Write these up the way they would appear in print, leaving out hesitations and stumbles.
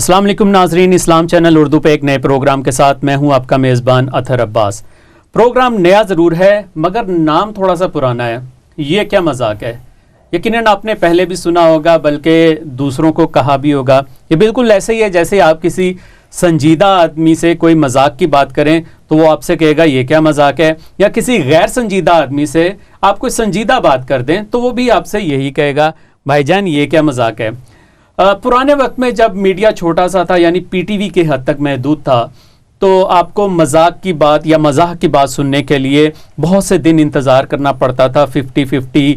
السلام علیکم ناظرین، اسلام چینل اردو پہ ایک نئے پروگرام کے ساتھ میں ہوں آپ کا میزبان اطہر عباس۔ پروگرام نیا ضرور ہے مگر نام تھوڑا سا پرانا ہے، یہ کیا مذاق ہے؟ یقیناً آپ نے پہلے بھی سنا ہوگا بلکہ دوسروں کو کہا بھی ہوگا۔ یہ بالکل ایسے ہی ہے جیسے آپ کسی سنجیدہ آدمی سے کوئی مذاق کی بات کریں تو وہ آپ سے کہے گا یہ کیا مذاق ہے، یا کسی غیر سنجیدہ آدمی سے آپ کوئی سنجیدہ بات کر دیں تو وہ بھی آپ سے یہی کہے گا بھائی جان یہ کیا مذاق ہے۔ پرانے وقت میں جب میڈیا چھوٹا سا تھا، یعنی پی ٹی وی کے حد تک محدود تھا، تو آپ کو مذاق کی بات یا مزاح کی بات سننے کے لیے بہت سے دن انتظار کرنا پڑتا تھا، 50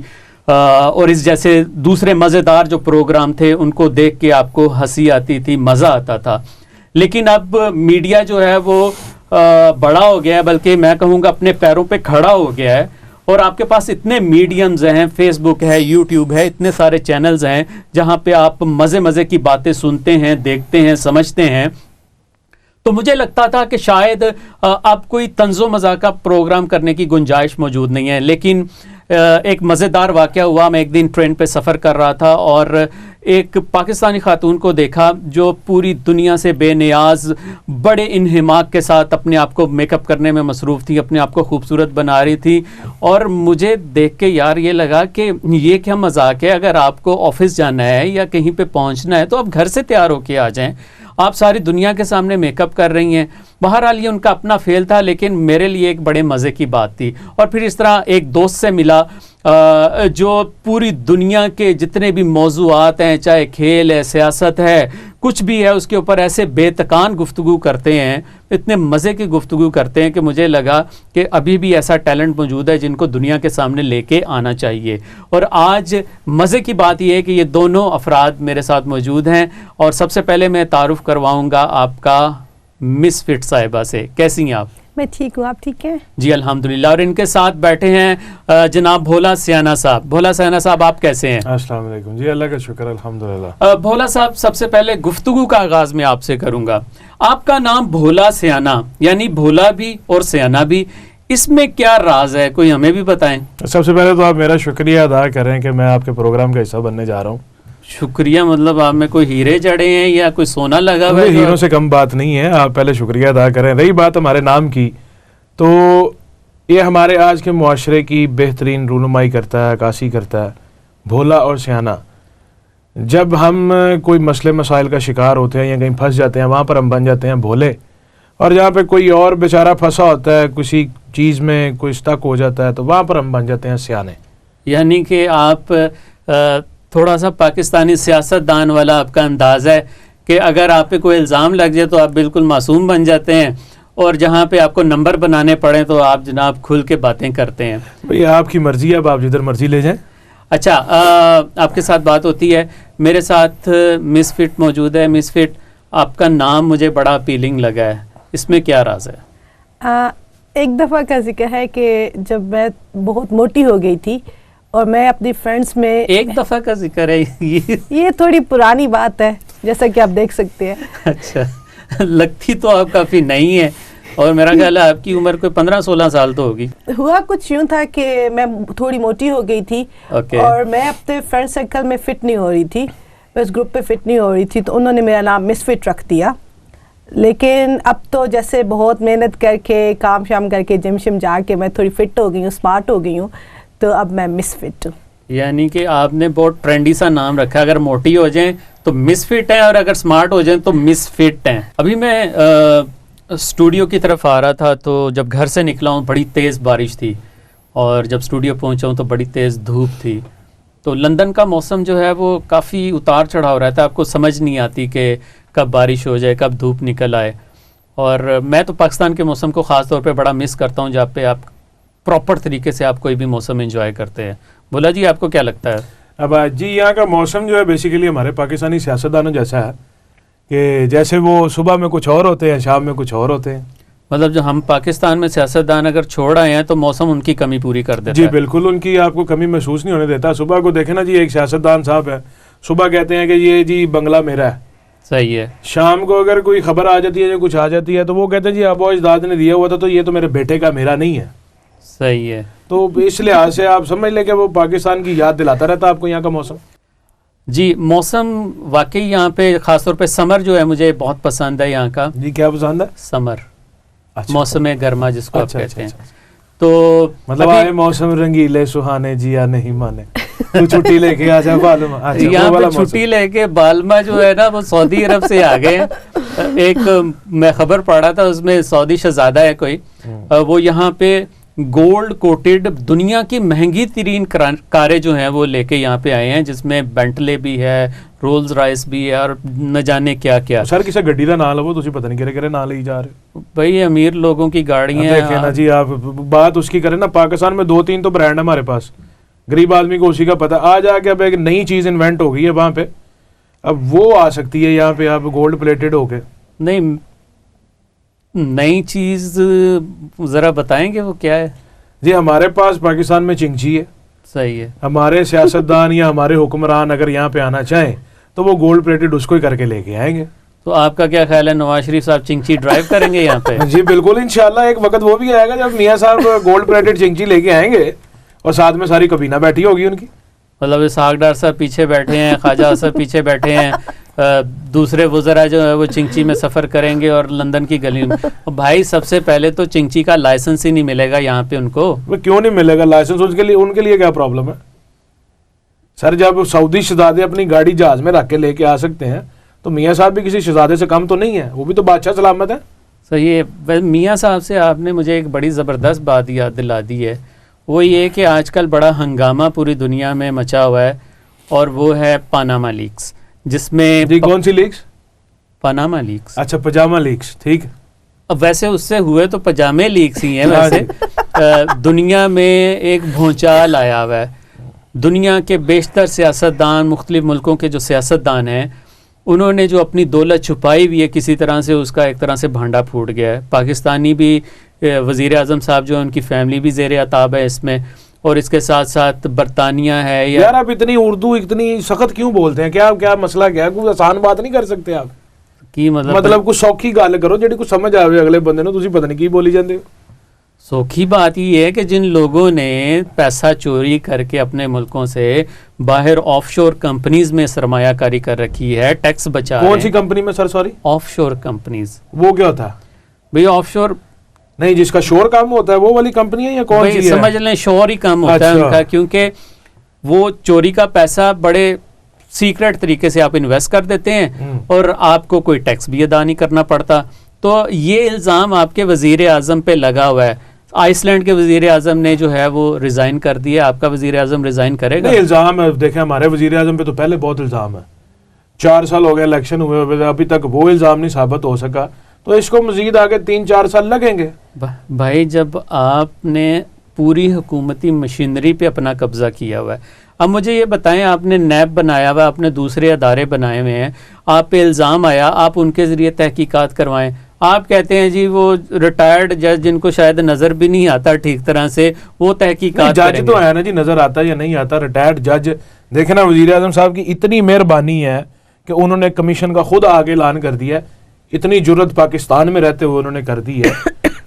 اور اس جیسے دوسرے مزیدار جو پروگرام تھے ان کو دیکھ کے آپ کو ہنسی آتی تھی، مزہ آتا تھا۔ لیکن اب میڈیا جو ہے وہ بڑا ہو گیا ہے، بلکہ میں کہوں گا اپنے پیروں پہ کھڑا ہو گیا ہے، اور آپ کے پاس اتنے میڈیمز ہیں، فیس بک ہے، یوٹیوب ہے، اتنے سارے چینلز ہیں جہاں پہ آپ مزے کی باتیں سنتے ہیں، دیکھتے ہیں، سمجھتے ہیں۔ تو مجھے لگتا تھا کہ شاید اب کوئی طنز و مزاح کا پروگرام کرنے کی گنجائش موجود نہیں ہے، لیکن ایک مزیدار واقعہ ہوا۔ میں ایک دن ٹرین پہ سفر کر رہا تھا اور ایک پاکستانی خاتون کو دیکھا جو پوری دنیا سے بے نیاز بڑے انہماک کے ساتھ اپنے آپ کو میک اپ کرنے میں مصروف تھی، اپنے آپ کو خوبصورت بنا رہی تھی، اور مجھے دیکھ کے یار یہ لگا کہ یہ کیا مذاق ہے۔ اگر آپ کو آفس جانا ہے یا کہیں پہ پہنچنا ہے تو آپ گھر سے تیار ہو کے آ جائیں، آپ ساری دنیا کے سامنے میک اپ کر رہی ہیں۔ بہرحال یہ ان کا اپنا فیل تھا، لیکن میرے لیے ایک بڑے مزے کی بات تھی۔ اور پھر اس طرح ایک دوست سے ملا جو پوری دنیا کے جتنے بھی موضوعات ہیں، چاہے کھیل ہے، سیاست ہے، کچھ بھی ہے، اس کے اوپر ایسے بے تکان گفتگو کرتے ہیں، اتنے مزے کی گفتگو کرتے ہیں کہ مجھے لگا کہ ابھی بھی ایسا ٹیلنٹ موجود ہے جن کو دنیا کے سامنے لے کے آنا چاہیے۔ اور آج مزے کی بات یہ ہے کہ یہ دونوں افراد میرے ساتھ موجود ہیں، اور سب سے پہلے میں تعارف کرواؤں گا آپ کا مس فٹ صاحبہ سے۔ کیسی ہیں آپ؟ میں ٹھیک ہوں، آپ ٹھیک ہیں؟ جی الحمدللہ۔ اور ان کے ساتھ بیٹھے ہیں جناب بھولا سیانہ صاحب۔ بھولا سیانہ صاحب آپ کیسے ہیں؟ السلام علیکم۔ جی اللہ کا شکر الحمدللہ۔ بھولا صاحب سب سے پہلے گفتگو کا آغاز میں آپ سے کروں گا۔ آپ کا نام بھولا سیانہ، یعنی بھولا بھی اور سیانہ بھی، اس میں کیا راز ہے، کوئی ہمیں بھی بتائیں۔ سب سے پہلے تو آپ میرا شکریہ ادا کریں کہ میں آپ کے پروگرام کا حصہ بننے جا رہا ہوں۔ شکریہ مطلب آپ میں کوئی ہیرے جڑے ہیں یا کوئی سونا لگا ہوا ہے؟ ہیروں سے کم بات نہیں ہے، آپ پہلے شکریہ ادا کریں۔ رہی بات ہمارے نام کی، تو یہ ہمارے آج کے معاشرے کی بہترین رونمائی کرتا ہے، عکاسی کرتا ہے۔ بھولا اور سیانہ، جب ہم کوئی مسئلے مسائل کا شکار ہوتے ہیں یا کہیں پھنس جاتے ہیں، وہاں پر ہم بن جاتے ہیں بھولے، اور جہاں پہ کوئی اور بیچارہ پھنسا ہوتا ہے، کسی چیز میں کوئی اسٹک ہو جاتا ہے، تو وہاں پر ہم بن جاتے ہیں سیانے۔ یعنی کہ آپ تھوڑا سا پاکستانی سیاست دان والا آپ کا انداز ہے کہ اگر آپ پہ کوئی الزام لگ جائے تو آپ بالکل معصوم بن جاتے ہیں، اور جہاں پہ آپ کو نمبر بنانے پڑیں تو آپ جناب کھل کے باتیں کرتے ہیں۔ بھئی آپ کی مرضی ہے، اب آپ جدھر مرضی لے جائیں۔ اچھا، آپ کے ساتھ بات ہوتی ہے، میرے ساتھ مس فٹ موجود ہے۔ مس فٹ، آپ کا نام مجھے بڑا اپیلنگ لگا ہے، اس میں کیا راز ہے؟ ایک دفعہ کا ذکر ہے کہ جب میں بہت موٹی ہو گئی تھی اور میں اپنی فرینڈس میں، ایک دفعہ کا ذکر ہے یہ تھوڑی پرانی بات ہے جیسا کہ آپ دیکھ سکتے ہیں۔ اچھا، لگتی تو آپ کافی نہیں ہے، اور میرا خیال ہے آپ کی عمر کوئی 15-16 سال تو ہوگی۔ ہوا کچھ یوں تھا کہ میں تھوڑی موٹی ہو گئی تھی، اور میں اپنے فرینڈ سرکل میں فٹ نہیں ہو رہی تھی، میں اس گروپ پہ فٹ نہیں ہو رہی تھی، تو انہوں نے میرا نام مس فٹ رکھ دیا۔ لیکن اب تو جیسے بہت محنت کر کے، کام شام کر کے، جم شم جا کے میں تھوڑی فٹ ہو گئی ہوں، اسمارٹ ہو گئی ہوں، تو اب میں مس فٹ ہوں۔ یعنی کہ آپ نے بہت ٹرینڈی سا نام رکھا، اگر موٹی ہو جائیں تو مس فٹ ہیں، اور اگر سمارٹ ہو جائیں تو مس فٹ ہیں۔ ابھی میں اسٹوڈیو کی طرف آ رہا تھا، تو جب گھر سے نکلا ہوں بڑی تیز بارش تھی، اور جب اسٹوڈیو پہنچا ہوں تو بڑی تیز دھوپ تھی۔ تو لندن کا موسم جو ہے وہ کافی اتار چڑھاؤ رہتا ہے، آپ کو سمجھ نہیں آتی کہ کب بارش ہو جائے، کب دھوپ نکل آئے۔ اور میں تو پاکستان کے موسم کو خاص طور پہ بڑا مس کرتا ہوں، جہاں پہ آپ پراپر طریقے سے آپ کوئی بھی موسم انجوائے کرتے ہیں۔ بولا جی آپ کو کیا لگتا ہے؟ اب جی یہاں کا موسم جو ہے بیسیکلی ہمارے پاکستانی سیاستدانوں جیسا ہے کہ جیسے وہ صبح میں کچھ اور ہوتے ہیں، شام میں کچھ اور ہوتے ہیں۔ مطلب جو ہم پاکستان میں سیاستدان اگر چھوڑ آئے ہیں تو موسم ان کی کمی پوری کر دیتا ہے۔ جی بالکل، ان کی آپ کو کمی محسوس نہیں ہونے دیتا۔ صبح کو دیکھیں نا جی، ایک سیاستدان صاحب ہے، صبح کہتے ہیں کہ یہ جی بنگلہ میرا ہے، صحیح ہے۔ شام کو اگر کوئی خبر آ جاتی ہے یا کچھ آ جاتی ہے تو وہ کہتے ہیں جی ابا اجداد نے دیا ہوا تھا، تو یہ تو میرے بیٹے کا، میرا نہیں ہے۔ صحیح ہے۔ تو اس لحاظ سے آپ سمجھ لیں کہ وہ پاکستان کی یاد دلاتا رہتا ہے آپ کو یہاں کا موسم۔ جی موسم واقعی یہاں پہ خاص طور پہ سمر جو ہے مجھے بہت پسند ہے یہاں کا. جی کیا پسند ہے؟ سمر, موسم گرما جس کو آپ کہتے ہیں. تو مطلب آئے موسم رنگیلے سہانے جیا نہیں مانے, تو چھٹی لے کے آ جا بالما. یہاں پہ چھٹی لے کے بالما جو ہے نا وہ سعودی عرب سے آ گئے. ایک میں خبر پڑھ رہا تھا, اس میں سعودی شہزادہ ہے کوئی, وہ یہاں پہ گولڈ کوٹڈ دنیا کی مہنگی ترین کاریں جو ہیں وہ لے کے یہاں پہ آئے ہیں, جس میں بینٹلے بھی ہے, رولز رائس بھی ہے, اور نہ جانے کیا کیا. سر کسی گڈی کا نام لو, تھی پتہ نہیں کہڑے کہڑے نام لے جا رہے. بھائی امیر لوگوں کی گاڑیاں دیکھیں نا جی, آپ بات اس کی کریں نا, پاکستان میں 2-3 تو برانڈ ہے ہمارے پاس, غریب آدمی کو اسی کا پتہ. آ جا کے اب ایک نئی چیز انوینٹ ہو گئی ہے وہاں پہ, اب وہ آ سکتی ہے یہاں پہ آپ گولڈ پلیٹڈ ہو کے. نہیں نئی چیز ذرا بتائیں گے وہ کیا ہے؟ جی ہمارے پاس پاکستان میں چنگچی ہے. صحیح ہے. ہمارے سیاستدان یا ہمارے حکمران اگر یہاں پہ آنا چاہیں تو وہ گولڈ پلیٹڈ اس کو ہی کر کے لے کے آئیں گے. تو آپ کا کیا خیال ہے, نواز شریف صاحب چنگچی ڈرائیو کریں گے یہاں پہ؟ جی بالکل, انشاءاللہ ایک وقت وہ بھی آئے گا جب میاں صاحب گولڈ پلیٹڈ چنگچی لے کے آئیں گے اور ساتھ میں ساری کابینہ بیٹھی ہوگی ان کی. مطلب اسحاق ڈار صاحب پیچھے بیٹھے ہیں, خواجہ صاحب پیچھے بیٹھے ہیں, دوسرے وزراء جو ہے وہ چنگچی میں سفر کریں گے اور لندن کی گلیوں میں. بھائی سب سے پہلے تو چنگچی کا لائسنس ہی نہیں ملے گا یہاں پہ ان کو. کیوں نہیں ملے گا لائسنس؟ ان کے لیے کیا پرابلم ہے سر؟ جب سعودی شہزادے اپنی گاڑی جہاز میں رکھ کے لے کے آ سکتے ہیں تو میاں صاحب بھی کسی شہزادے سے کم تو نہیں ہے, وہ بھی تو بادشاہ سلامت ہے. صحیح ہے. میاں صاحب سے آپ نے مجھے ایک بڑی زبردست بات یاد دلا دی ہے, وہ یہ کہ آج کل بڑا ہنگامہ پوری دنیا میں مچا ہوا ہے, اور وہ ہے پاناما لیکس, جس میں جی کون سی لیکس؟ Panama leaks. اچھا پجامہ لیکس, ٹھیک. اب ویسے اس سے ہوئے تو پجامے لیکس ہی ہیں ویسے. دنیا میں ایک بھونچال آیا ہوا ہے. دنیا کے بیشتر سیاستدان, مختلف ملکوں کے جو سیاستدان ہیں, انہوں نے جو اپنی دولت چھپائی ہوئی ہے کسی طرح سے, اس کا ایک طرح سے بھانڈا پھوٹ گیا ہے. پاکستانی بھی وزیر اعظم صاحب جو ان کی فیملی بھی زیر عتاب ہے اس میں, اور اس کے ساتھ ساتھ برطانیہ ہے. یار آپ اتنی اردو اتنی سخت کیوں بولتے ہیں؟ کیا مسئلہ کیا ہے؟ کوئی آسان بات نہیں کر سکتے آپ کی؟ مطلب کچھ سوکھی گل کرو جیڑی کچھ سمجھ آوے اگلے بندے نوں, تسی پتہ نہیں کی بولی جاندے ہو. سوکھی بات یہ ہے کہ جن لوگوں نے پیسہ چوری کر کے اپنے ملکوں سے باہر آف شور کمپنیز میں سرمایہ کاری کر رکھی ہے, ٹیکس بچا. کون سی کمپنی میں سر؟ سوری, آف شور کمپنیز. وہ کیا ہوتا ہے بھئی؟ آف شور نہیں, جس کا شور کام ہوتا ہے وہ والی کمپنی ہے یا کون سی ہے؟ سمجھ لیں شور ہی کام ہوتا ہے ان کا, کیونکہ وہ چوری کا پیسہ بڑے سیکرٹ طریقے سے آپ انویسٹ کر دیتے ہیں اور آپ کو کوئی ٹیکس بھی ادا نہیں کرنا پڑتا. تو یہ الزام آپ کے وزیر اعظم پہ لگا ہوا ہے. آئس لینڈ کے وزیر اعظم نے جو ہے وہ ریزائن کر دیا, آپ کا وزیر اعظم ریزائن کرے گا؟ نہیں, الزام ہے. دیکھیں ہمارے وزیر اعظم پہ تو پہلے بہت الزام ہے, 4 سال ہو گئے الیکشن ہوئے, ابھی تک وہ الزام نہیں ثابت ہو سکا, تو اس کو مزید آگے 3-4 سال لگیں گے. بھائی جب آپ نے پوری حکومتی مشینری پہ اپنا قبضہ کیا ہوا ہے, اب مجھے یہ بتائیں, آپ نے نیب بنایا ہوا, آپ نے دوسرے ادارے بنائے ہوئے ہیں, آپ پہ الزام آیا, آپ ان کے ذریعے تحقیقات کروائیں. آپ کہتے ہیں جی وہ ریٹائرڈ جج جن کو شاید نظر بھی نہیں آتا ٹھیک طرح سے, وہ تحقیقات کریں گے. جج تو ہے نا جی, نظر آتا ہے یا نہیں آتا, ریٹائرڈ جج. دیکھیں نا وزیر اعظم صاحب کی اتنی مہربانی ہے کہ انہوں نے کمیشن کا خود آگے اعلان کر دیا ہے, اتنی جرت پاکستان میں رہتے ہوئے انہوں نے کر دی ہے.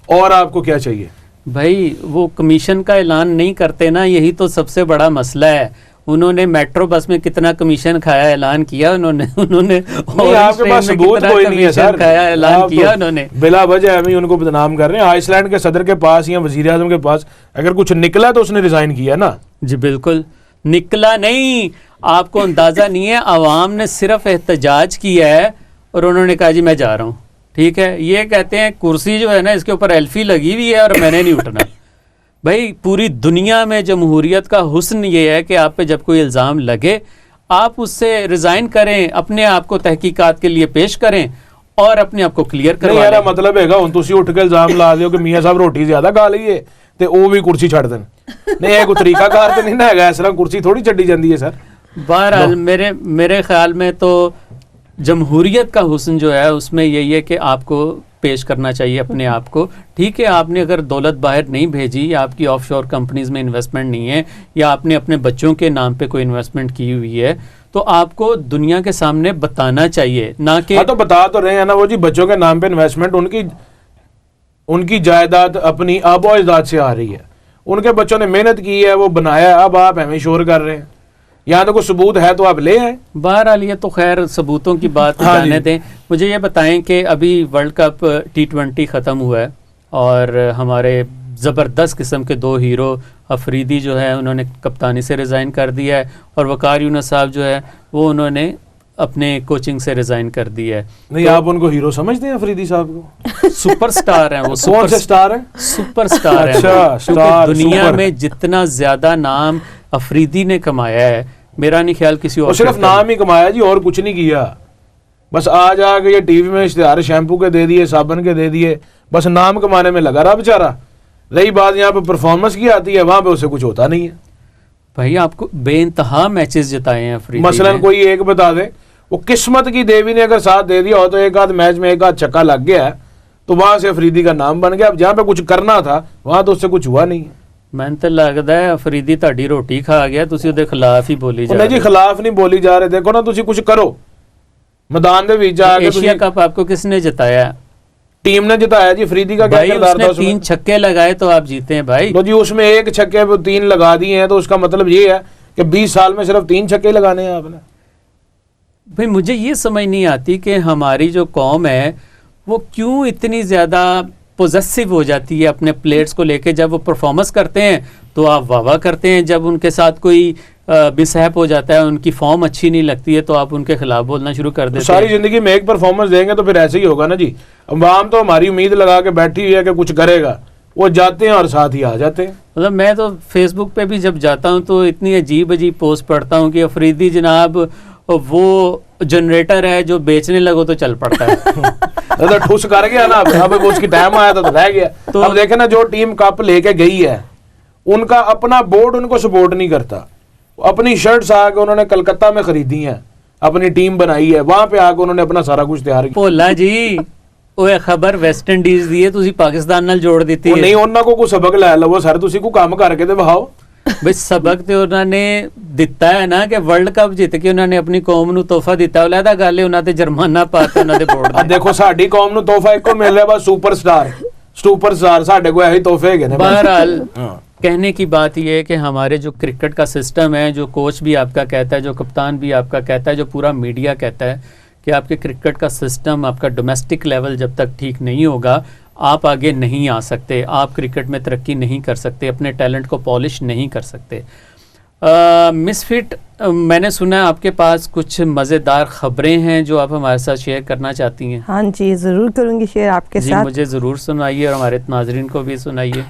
اور آپ کو کیا چاہیے بھائی؟ وہ کمیشن کا اعلان نہیں کرتے نا, یہی تو سب سے بڑا مسئلہ ہے. انہوں نے میٹرو بس میں کتنا کمیشن کھایا اعلان کیا انہوں نے. آپ کے پاس ثبوت کوئی نہیں ہے سر, کھایا اعلان کیا انہوں نے بلا وجہ ہمیں ان کو بدنام کر رہے ہیں. آئس لینڈ کے صدر کے پاس یا وزیر اعظم کے پاس اگر کچھ نکلا تو اس نے ریزائن کیا نا. جی بالکل نکلا نہیں, آپ کو اندازہ نہیں ہے, عوام نے صرف احتجاج کیا ہے اور انہوں نے کہا جی میں جا رہا ہوں. ٹھیک ہے, یہ کہتے ہیں کرسی جو ہے نا اس کے اوپر ایلفی لگی ہوئی ہے اور میں نے نہیں اٹھنا. بھائی پوری دنیا میں جمہوریت کا حسن یہ ہے کہ آپ پہ جب کوئی الزام لگے آپ اس سے ریزائن کریں, اپنے آپ کو تحقیقات کے لیے پیش کریں اور اپنے آپ کو کلیئر کروا لیں. میرا مطلب ہے ہن تسی اٹھ کے الزام لا دیو کہ میاں صاحب روٹی زیادہ کھا لئیے تے او بھی کرسی چھڑ دین. نہیں یہ کوئی طریقہ کار تے نہیں ہے, اس طرح کرسی تھوڑی چھڈی جاندی ہے سر. بہرحال میرے خیال میں تو جمہوریت کا حسن جو ہے اس میں یہی ہے کہ آپ کو پیش کرنا چاہیے اپنے آپ کو. ٹھیک ہے, آپ نے اگر دولت باہر نہیں بھیجی, یا آپ کی آف شور کمپنیز میں انویسٹمنٹ نہیں ہے, یا آپ نے اپنے بچوں کے نام پہ کوئی انویسٹمنٹ کی ہوئی ہے, تو آپ کو دنیا کے سامنے بتانا چاہیے, نہ کہ تو بتا تو رہے ہیں نا وہ جی, بچوں کے نام پہ انویسٹمنٹ ان کی جائیداد اپنی آبا و اجداد سے آ رہی ہے, ان کے بچوں نے محنت کی ہے, وہ بنایا, اب آپ ہمیں شور کر رہے ہیں. یہاں تو کوئی ثبوت ہے تو آپ لے آئیں. بہرحال یہ تو خیر ثبوتوں کی بات جانے دیں. مجھے یہ بتائیں کہ ابھی ورلڈ کپ T20 ختم ہوا ہے اور ہمارے زبردست قسم کے 2 ہیرو افریدی جو ہے انہوں نے کپتانی سے ریزائن کر دیا ہے, اور وقار یونس صاحب جو ہے وہ انہوں نے اپنے کوچنگ سے ریزائن کر دیا ہے. نہیں آپ ان کو ہیرو سمجھتے ہیں افریدی صاحب کو؟ سپر سٹار ہیں وہ. کون سے سٹار ہیں؟ سپر سٹار ہیں. اچھا, دنیا میں جتنا زیادہ نام افریدی نے کمایا ہے میرا نہیں خیال کسی اور. صرف نام ہی کمایا جی, اور کچھ نہیں کیا. بس آ کے یہ ٹی وی میں اشتہار شیمپو کے دے دیے, صابن کے دے دیے, بس نام کمانے میں لگا رہا بیچارہ. رہی بات یہاں پہ پرفارمنس کی آتی ہے, وہاں پہ اسے کچھ ہوتا نہیں ہے. بھائی آپ کو بے انتہا میچز جتائے ہیں افریدی. مثلا کوئی ایک بتا دے, وہ قسمت کی دیوی نے اگر ساتھ دے دیا ہو تو ایک آدھ میچ میں ایک آدھ چھکا لگ گیا ہے تو وہاں سے افریدی کا نام بن گیا. اب جہاں پہ کچھ کرنا تھا وہاں تو اس سے کچھ ہوا نہیں. میں تو لگتا ہے افریدی تہاڈی روٹی کھا گیا, تسی اودے خلاف ہی بولی جا رہے. نہیں جی خلاف نہیں بولی جا رہے. دیکھو نا تسی کچھ کرو میدان دے وچ جا کے. ایشیا کپ آپ کو کس نے جتایا؟ ٹیم نے جتایا جی. افریدی کا کیا کردار تھا؟ 3 چھکے لگائے تو آپ جیتے ہیں بھائی. تو جی اس میں ایک چھکے پہ 3 لگا دیے ہیں تو اس کا مطلب یہ ہے کہ 20 سال میں صرف 3 چھکے لگانے ہیں آپ نے. بھائی مجھے یہ سمجھ نہیں آتی کہ ہماری جو قوم ہے وہ کیوں اتنی زیادہ پوزیسو ہو جاتی ہے اپنے پلیئرز کو لے کے. جب وہ پرفارمنس کرتے ہیں تو آپ واہ واہ کرتے ہیں, جب ان کے ساتھ کوئی بسہپ ہو جاتا ہے, ان کی فارم اچھی نہیں لگتی ہے تو آپ ان کے خلاف بولنا شروع کر دیتے ہیں. ساری زندگی میں ایک پرفارمنس دیں گے تو پھر ایسے ہی ہوگا نا جی. عوام تو ہماری امید لگا کے بیٹھی ہوئی ہے کہ کچھ کرے گا, وہ جاتے ہیں اور ساتھ ہی آ جاتے ہیں. مطلب میں تو فیس بک پہ بھی جب جاتا ہوں تو اتنی عجیب پوسٹ پڑھتا ہوں کہ افریدی جناب وہ جنریٹر ہے جو بیچنے لگو تو چل پڑتا ہے. ٹھوس کر گیا نا, اب اس کی ٹائم آیا تو رہ گیا. تو اب دیکھیں نا جو ٹیم کپ لے کے گئی ہے ان کا اپنا بورڈ ان کو سپورٹ نہیں کرتا. اپنی شرٹس آ کے انہوں نے کلکتہ میں خریدی ہیں, اپنی ٹیم بنائی ہے, وہاں پہ آ کے انہوں نے اپنا سارا کچھ تیار کیا. بولا جی وہ خبر ویسٹ انڈیز دی ہے تسی پاکستان نال جوڑ دیتی ہے. نہیں انہاں کو کوئی سبق لے لو سر, تسی کو کام کر کے تے بہاؤ. بھئی سبق تے انہوں نے دیتا ہے نا کہ ورلڈ کپ جیت کے انہوں نے اپنی قوم نو تحفہ دیتا ہے. علیحدہ گل ہے انہوں نے جرمانہ پاتے انہوں نے بورڈ دے. دیکھو ساڈی قوم نو تحفہ ایک کو مل رہا ہے بس سپر سٹار ساڈے کو یہی تحفے ہے. بہرحال کہنے کی بات یہ ہے کہ ہمارے جو کرکٹ کا سسٹم ہے, جو کوچ بھی آپ کا کہتا ہے, جو کپتان بھی آپ کا کہتا ہے, جو پورا میڈیا کہتا ہے کہ آپ کے کرکٹ کا سسٹم, آپ کا ڈومیسٹک لیول جب تک ٹھیک نہیں ہوگا آپ آگے نہیں آ سکتے, آپ کرکٹ میں ترقی نہیں کر سکتے, اپنے ٹیلنٹ کو پالش نہیں کر سکتے. مس فٹ, میں نے سنا آپ کے پاس کچھ مزیدار خبریں ہیں جو آپ ہمارے ساتھ شیئر کرنا چاہتی ہیں. ہاں جی ضرور کروں گی شیئر آپ کے ساتھ. جی مجھے ضرور سنائیے اور ہمارے ناظرین کو بھی سنائیے.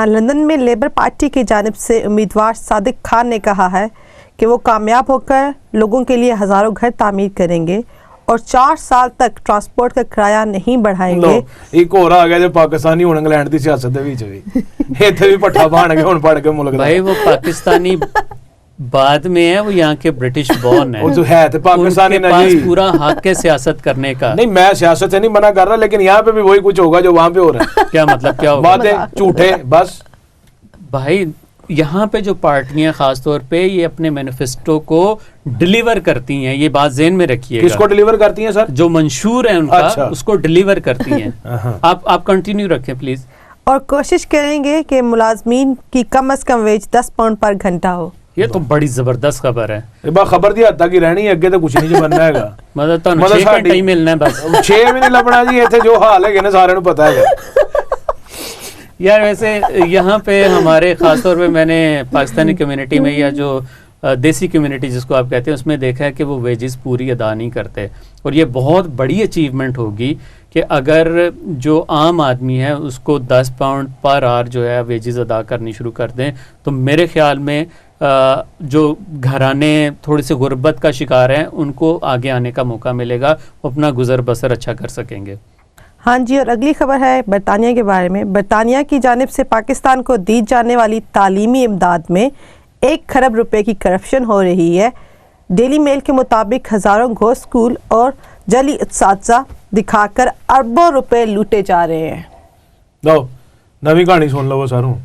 لندن میں لیبر پارٹی کی جانب سے امیدوار صادق خان نے کہا ہے کہ وہ کامیاب ہو کر لوگوں کے لیے ہزاروں گھر تعمیر کریں گے اور 4 سال تک ٹرانسپورٹ کا کرایہ نہیں بڑھائیں گے. ایک اور آ گیا جو پاکستانی ہوں انگلینڈ دی سیاست دے وچ وی ایتھے بھی پٹھا بن گئے ہن پڑھ کے ملک دا. بھائی وہ پاکستانی بعد میں ہے, وہ یہاں کے برٹش بورن ہے, وہ جو ہے تے پاکستانی نا جی, پورا حق ہے سیاست کرنے کا. نہیں میں سیاست سے نہیں منع کر رہا, لیکن یہاں پہ بھی وہی کچھ ہوگا جو وہاں پہ ہو رہا ہے. کیا مطلب کیا ہوگا؟ باتیں جھوٹے بس. بھائی یہاں پہ جو پارٹیاں خاص طور پہ یہ اپنے مینیفیسٹو کو ڈیلیور کرتی ہیں, یہ بات ذہن میں رکھیے گا. کس کو ڈیلیور کرتی ہیں سر؟ جو منشور ہے ان کا اس کو ڈیلیور کرتی ہیں. آپ کنٹینیو رکھیں پلیز. اور کوشش کریں گے کہ ملازمین کی کم از کم ویج 10 پاؤنڈ پر گھنٹہ ہو. یہ تو بڑی زبردست خبر ہے. خبر دی حد تک ہی رہنی ہے, اگے تو کچھ نہیں بننا ہے. مطلب تو 6 گھنٹے ہی ملنا ہے بس. 6 بھی نہیں لبنا جی, ایتھے جو حال ہے نا سارے نوں پتہ ہے. یار ویسے یہاں پہ ہمارے خاص طور پہ میں نے پاکستانی کمیونٹی میں یا جو دیسی کمیونٹی جس کو آپ کہتے ہیں اس میں دیکھا ہے کہ وہ ویجز پوری ادا نہیں کرتے, اور یہ بہت بڑی اچیومنٹ ہوگی کہ اگر جو عام آدمی ہے اس کو 10 پاؤنڈ پر آور جو ہے ویجز ادا کرنی شروع کر دیں تو میرے خیال میں جو گھرانے تھوڑے سے غربت کا شکار ہیں ان کو آگے آنے کا موقع ملے گا, وہ اپنا گزر بسر اچھا کر سکیں گے. ہاں جی, اور اگلی خبر ہے برطانیہ کے بارے میں. برطانیہ کی جانب سے پاکستان کو دی جانے والی تعلیمی امداد میں 1 کھرب روپے کی کرپشن ہو رہی ہے. ڈیلی میل کے مطابق ہزاروں گھوست اسکول اور جعلی اساتذہ دکھا کر اربوں روپے لوٹے جا رہے ہیں. لو نوی کہانی سن لو ساروں.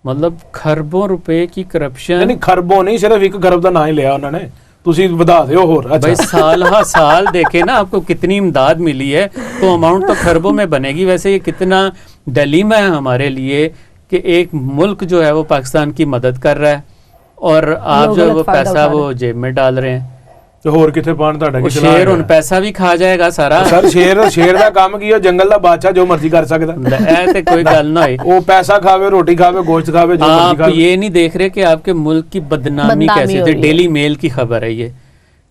مطلب کھربوں روپے کی کرپشن, نہیں کھربوں نہیں, صرف 1 کھرب کا نام ہی لیا انہوں نے. تسی بتا دیو اور بھائی سال ہا سال دیکھیں نا آپ کو کتنی امداد ملی ہے تو اماؤنٹ تو کھربوں میں بنے گی. ویسے یہ کتنا ڈیلیما ہے ہمارے لیے کہ ایک ملک جو ہے وہ پاکستان کی مدد کر رہا ہے اور آپ جو وہ پیسہ وہ جیب میں ڈال رہے ہیں. تو ਹੋਰ ਕਿੱਥੇ ਪਾਣ ਤੁਹਾਡਾ ਕੀ شیر ان پیسہ بھی کھا جائے گا سارا. ਸਰ ਸ਼ੇਰ ਦਾ ਕੰਮ ਕੀ, ਉਹ ਜੰਗਲ ਦਾ ਬਾਦਸ਼ਾਹ ਜੋ ਮਰਜ਼ੀ ਕਰ ਸਕਦਾ. ਇਹ ਤੇ ਕੋਈ ਗੱਲ ਨਾ ਹੋਈ. ਉਹ ਪੈਸਾ ਖਾਵੇ, ਰੋਟੀ ਖਾਵੇ, گوشت ਖਾਵੇ, جو مرضی آپ کھاوے. یہ نہیں دیکھ رہے کہ آپ کے ملک کی بدنامی کیسے تھی. ڈیلی میل کی خبر ہے یہ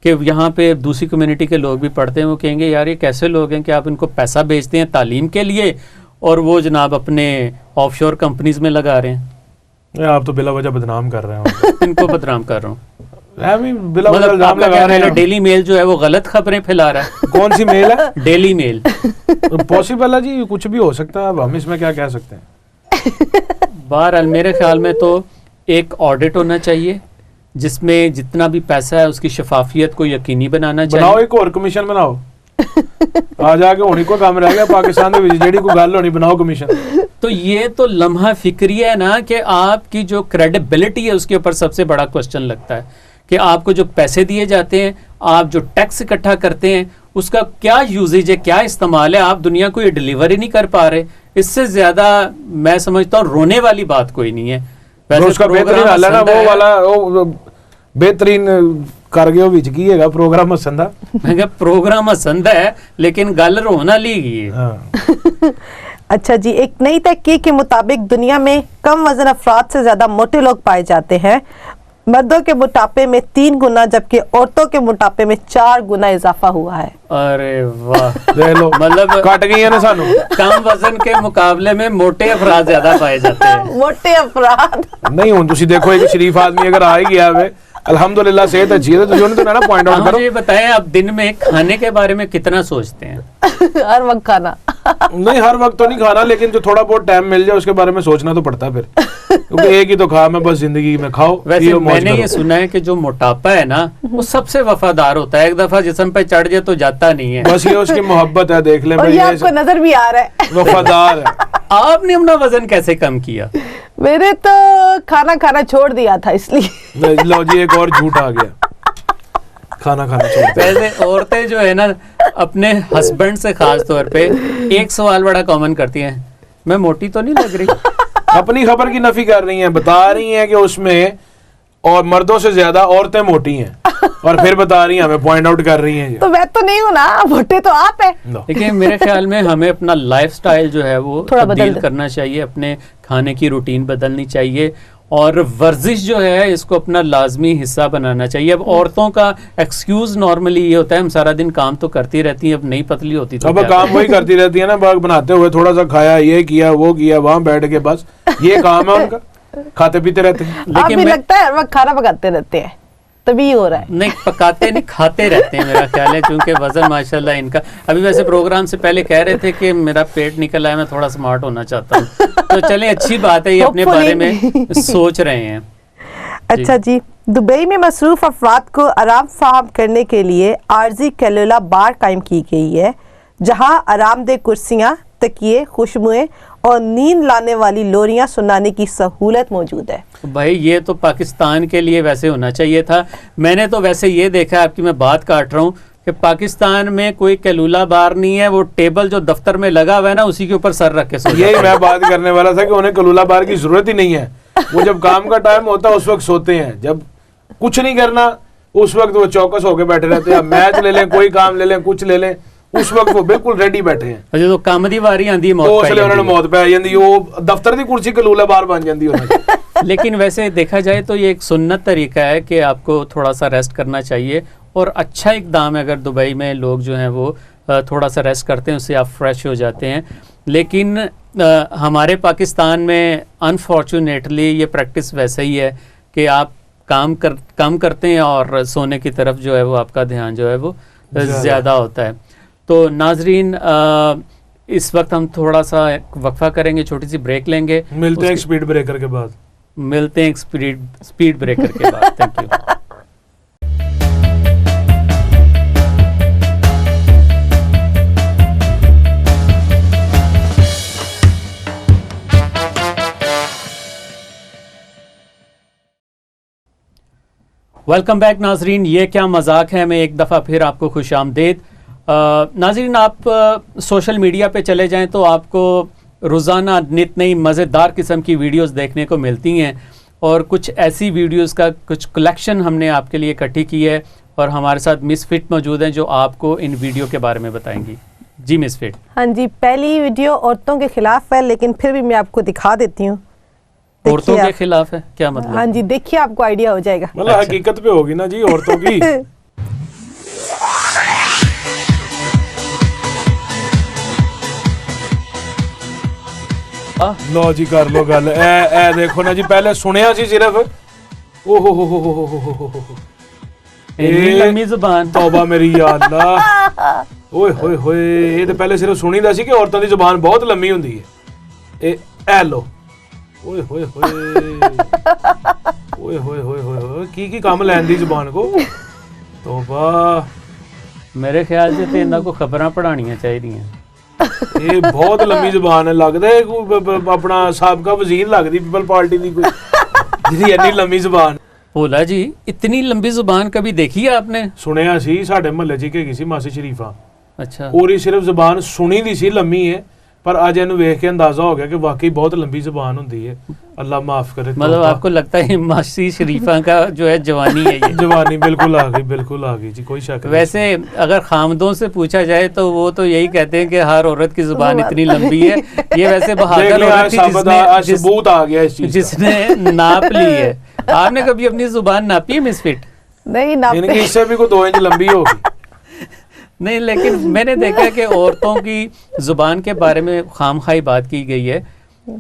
کہ یہاں پہ دوسری کمیونٹی کے لوگ بھی پڑھتے ہیں, وہ کہیں گے یار یہ کیسے لوگ ہیں کہ آپ ان کو پیسہ بیچتے ہیں تعلیم کے لیے اور وہ جناب اپنے آف شور کمپنیز میں لگا رہے ہیں. آپ تو بلا وجہ بدنام کر رہے ہیں. ان کو بدنام کر رہا ہوں. بلا وجہ الزام لگا رہے ہیں. ڈیلی میل جو ہے وہ غلط خبریں پھیلا رہا ہے. کون سی میل ہے؟ Daily Mail. پاسبل ہے جی, کچھ بھی ہو سکتا ہے, اب ہم اس میں کیا کہہ سکتے ہیں. بہرحال میرے خیال میں تو ایک آڈٹ ہونا چاہیے جس میں جتنا بھی پیسہ ہے اس کی شفافیت کو یقینی بنانا چاہیے. بناؤ ایک اور کمیشن بناؤ. آ جا کے ہونی کو کام رہ گیا پاکستان میں جیڑی کو گل ہونی, بناؤ کمیشن. تو یہ تو لمحہ فکری ہے نا کہ آپ کی جو کریڈیبلٹی ہے اس کے اوپر سب سے بڑا کوشچن لگتا ہے کہ آپ کو جو پیسے دیے جاتے ہیں, آپ جو ٹیکس اکٹھا کرتے ہیں, اس کا کیا یوزیج ہے, کیا استعمال ہے. آپ دنیا کو یہ ڈیلیور ہی نہیں کر پا رہے. اس سے زیادہ میں سمجھتا ہوں رونے والی بات کوئی نہیں ہے. اس کا بہترین حل ہے نا وہ والا, وہ بہترین کر گئے وچ کی ہے پروگرام ہسن دا. میں کہ پروگرام ہسن دا ہے لیکن گل رونا لی گئی ہے. اچھا جی, ایک نئی تحقیق کے مطابق دنیا میں کم وزن افراد سے زیادہ موٹے لوگ پائے جاتے ہیں. مردوں کے موٹاپے میں 3 گنا جبکہ عورتوں کے موٹاپے میں 4 گنا اضافہ ہوا ہے. ارے واہ, دیکھ لو مطلب کٹ گئی ہے نا سانو. کم وزن کے مقابلے میں موٹے افراد زیادہ پائے جاتے ہیں. موٹے افراد نہیں, ہوں تسی دیکھو ایک شریف آدمی اگر آ ہی گیا ہے الحمدللہ صحت اچھی ہے تو جو تو نا پوائنٹ آؤٹ کرو. مجھے بتائیں آپ دن میں کھانے کے بارے میں کتنا سوچتے ہیں؟ ہر وقت کھانا نہیں, ہر وقت تو نہیں کھانا, لیکن جو تھوڑا بہت ٹائم مل جائے اس کے بارے میں سوچنا تو پڑتا ہے پھر, کیونکہ ایک ہی تو کھا میں بس زندگی میں کھاؤ. ویسے میں نے یہ سنا ہے کہ جو موٹاپا ہے نا وہ سب سے وفادار ہوتا ہے. ایک دفعہ جسم پہ چڑھ جائے تو جاتا نہیں ہے. بس یہ اس کی محبت ہے, دیکھ لیں. اور یہ آپ کو نظر بھی آ رہا ہے وفادار ہے. آپ نے اپنا وزن کیسے کم کیا؟ میرے تو کھانا کھانا چھوڑ دیا تھا اس لیے. لو جی ایک اور جھوٹ آ گیا, کھانا کھانا چھوڑ دیا. پہلے عورتیں جو ہے نا اپنے ہسبینڈ سے خاص طور پہ ایک سوال بڑا کامن کرتی ہیں, میں موٹی تو نہیں لگ رہی. اپنی خبر کی نفی کر رہی ہیں, بتا رہی ہیں کہ اس میں اور مردوں سے زیادہ عورتیں موٹی ہیں, اور پھر بتا رہی ہیں, ہمیں پوائنٹ آؤٹ کر رہی ہیں. تو میں تو نہیں ہوں نا, موٹے تو آپ ہیں. لیکن میرے خیال میں ہمیں اپنا لائف سٹائل جو ہے وہ تبدیل کرنا چاہیے, اپنے کھانے کی روٹین بدلنی چاہیے, اور ورزش جو ہے اس کو اپنا لازمی حصہ بنانا چاہیے. اب عورتوں کا ایکسکیوز نارملی یہ ہوتا ہے ہم سارا دن کام تو کرتی رہتی ہیں, اب نہیں پتلی ہوتی تو اب کام وہی کرتی رہتی ہے نا, باغ بناتے ہوئے تھوڑا سا کھایا, یہ کیا وہ کیا, وہاں بیٹھ کے بس یہ کام ہے ان کا, کھاتے پیتے رہتے ہیں. آپ بھی لگتا ہے وہ کھانا پکاتے رہتے ہیں تبھی ہو رہا ہے. نہیں پکاتے نہیں, کھاتے رہتے ہیں میرا خیال ہے, کیونکہ وزن ماشاءاللہ ان کا. ابھی ویسے پروگرام سے پہلے کہہ رہے تھے کہ میرا پیٹ نکل آیا, میں تھوڑا سمارٹ ہونا چاہتا ہوں. تو چلیں اچھی بات ہے, یہ اپنے بارے میں سوچ رہے ہیں. اچھا جی, دبئی میں مصروف افراد کو آرام فراہم کرنے کے لیے عارضی کیلولا بار قائم کی گئی ہے, جہاں آرام دہ کرسیاں, تکیے, خوشبوئیں اور نیند لانے والی لوریاں سنانے کی سہولت موجود ہے. بھائی یہ تو پاکستان کے لیے ویسے ہونا چاہیے تھا. میں نے تو ویسے یہ دیکھا, آپ کی میں بات کاٹ رہا ہوں, کہ پاکستان میں کوئی کیلولا بار نہیں ہے, وہ ٹیبل جو دفتر میں لگا ہوا ہے نا اسی کے اوپر سر رکھ کے سو. یہی میں بات کرنے والا تھا کہ انہیں کیلولا بار کی ضرورت ہی نہیں ہے. وہ جب کام کا ٹائم ہوتا ہے اس وقت سوتے ہیں, جب کچھ نہیں کرنا اس وقت وہ چوکس ہو کے بیٹھے رہتے ہیں. میچ لے لیں, کوئی کام لے لیں, کچھ لے لیں, اس وقت وہ بالکل ریڈی بیٹھے ہیں. جو کام دی واری آندی موت پہ جاندی, وہ دفتر دی کرسی کیلولا بار بن جاندی. لیکن ویسے دیکھا جائے تو یہ ایک سنت طریقہ ہے کہ آپ کو تھوڑا سا ریسٹ کرنا چاہیے, اور اچھا اقدام ہے اگر دبئی میں لوگ جو ہیں وہ تھوڑا سا ریسٹ کرتے ہیں, اس سے آپ فریش ہو جاتے ہیں. لیکن ہمارے پاکستان میں انفارچونیٹلی یہ پریکٹس ویسے ہی ہے کہ آپ کام کرتے ہیں اور سونے کی طرف جو ہے وہ آپ کا دھیان جو ہے وہ زیادہ ہوتا ہے. تو ناظرین اس وقت ہم تھوڑا سا وقفہ کریں گے, چھوٹی سی بریک لیں گے, ملتے ہیں ایک سپیڈ بریکر کے بعد. ملتے ہیں ایک سپیڈ بریکر کے بعد. Thank you. ویلکم بیک ناظرین, یہ کیا مذاق ہے میں ایک دفعہ پھر آپ کو خوش آمدید. ناظرین آپ سوشل میڈیا پہ چلے جائیں تو آپ کو روزانہ نت نئی مزیدار قسم کی ویڈیوز دیکھنے کو ملتی ہیں, اور کچھ ایسی ویڈیوز کا کچھ کلیکشن ہم نے آپ کے لیے اکٹھی کی ہے, اور ہمارے ساتھ مس فٹ موجود ہیں جو آپ کو ان ویڈیو کے بارے میں بتائیں گی. جی مس فٹ. ہاں جی, پہلی ویڈیو عورتوں کے خلاف ہے, لیکن پھر بھی میں آپ کو دکھا دیتی ہوں. عورتوں کے خلاف ہے کیا مطلب؟ ہاں جی, دیکھیے آپ کو آئیڈیا ہو جائے گا. مطلب حقیقت پہ ہوگی نا جی عورتوں کی. لو جی کر لو گل. اے دیکھو نا جی, پہلے سنیا سی صرف. او ہو ہو اتنی لمبی زبان. توبہ میری یا اللہ. اوئے ہوئے ہوئے, یہ تو پہلے صرف سنی دا سی کہ عورتوں دی زبان بہت لمبی ہوندی ہے. اے لو. اوئے ہوئے ہوئے اوئے ہوئے ہوئے ہوئے, کی کام لین دی زبان کو. توبہ. میرے خیال سے تو انہاں کو خبراں پڑھانیاں چاہیے. یہ بہت لمبی زبان ہے, لگتا ہے اپنا سابقہ وزیر لگتی پیپل پارٹی دی کوئی جی اتنی لمبی زبان. بولا جی اتنی لمبی زبان کبھی دیکھی ہے آپ نے؟ سنیا سی ساڈے محلے چ کہ سی ماسی شریفہ. اچھا. اور صرف زبان سنی دی سی لمبی ہے, پر اج اینو ویکھ کے اندازہ ہو گیا کہ واقعی بہت لمبی زبان ہوندی ہے. اللہ معاف کرے. مطلب آپ کو لگتا ہے ماسی شریفہ کا جو ہے جوانی ہے یہ؟ جوانی بالکل آ گئی, بالکل آ گئی جی, کوئی شک نہیں. ویسے اگر خامدوں سے پوچھا جائے تو وہ تو یہی کہتے ہیں کہ ہر عورت کی زبان اتنی لمبی ہے. یہ ویسے بہادر عورت تھی ثبوت آ گیا اس چیز جس نے ناپ لی ہے. آپ نے کبھی اپنی زبان ناپی ہے مس فٹ؟ نہیں ناپی. اس سے بھی کوئی 2 انچ لمبی ہوگی. نہیں, لیکن میں نے دیکھا کہ عورتوں کی زبان کے بارے میں خامخواہی بات کی گئی ہے,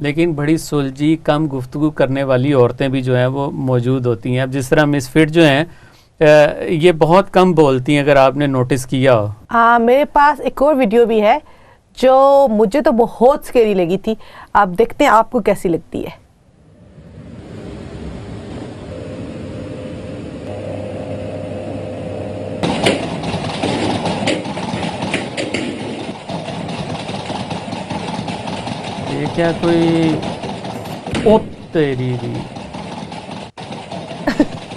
لیکن بڑی سلجھی کم گفتگو کرنے والی عورتیں بھی جو ہیں وہ موجود ہوتی ہیں. اب جس طرح مس فٹ جو ہیں یہ بہت کم بولتی ہیں, اگر آپ نے نوٹس کیا ہو. ہاں, میرے پاس ایک اور ویڈیو بھی ہے جو مجھے تو بہت سکیری لگی تھی. آپ دیکھتے ہیں آپ کو کیسی لگتی ہے. یہ کیا کوئی او تیری دی,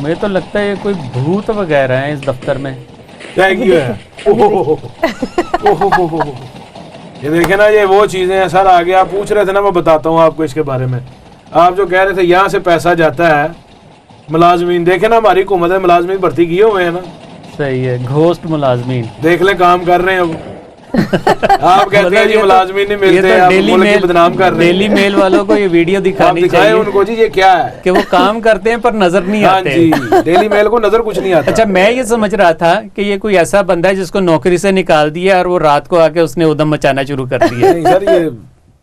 مجھے تو لگتا ہے یہ کوئی بھوت وغیرہ ہیں اس دفتر میں. یہ دیکھیں نا, یہ وہ چیزیں ہیں سر. آگے آپ پوچھ رہے تھے نا, میں بتاتا ہوں آپ کو اس کے بارے میں. آپ جو کہہ رہے تھے یہاں سے پیسہ جاتا ہے ملازمین, دیکھیں نا ہماری حکومت ہے ملازمین بھرتی کیے ہوئے ہیں نا. صحیح ہے, گھوسٹ ملازمین دیکھ لیں کام کر رہے ہیں وہ. آپ کہتے ہیں جی ملازمین نہیں ملتے, آپ ملک کی بدنام کر رہے ہیں. ڈیلی میل والوں کو یہ ویڈیو دکھانی چاہیے ان کو جی یہ کیا ہے کہ وہ کام کرتے ہیں پر نظر نہیں آتے. جی ڈیلی میل کو نظر کچھ نہیں آتا. اچھا, میں یہ سمجھ رہا تھا کہ یہ کوئی ایسا بندہ ہے جس کو نوکری سے نکال دیا اور وہ رات کو آ کے اس نے ادھم مچانا شروع کر دیا. نہیں سر, یہ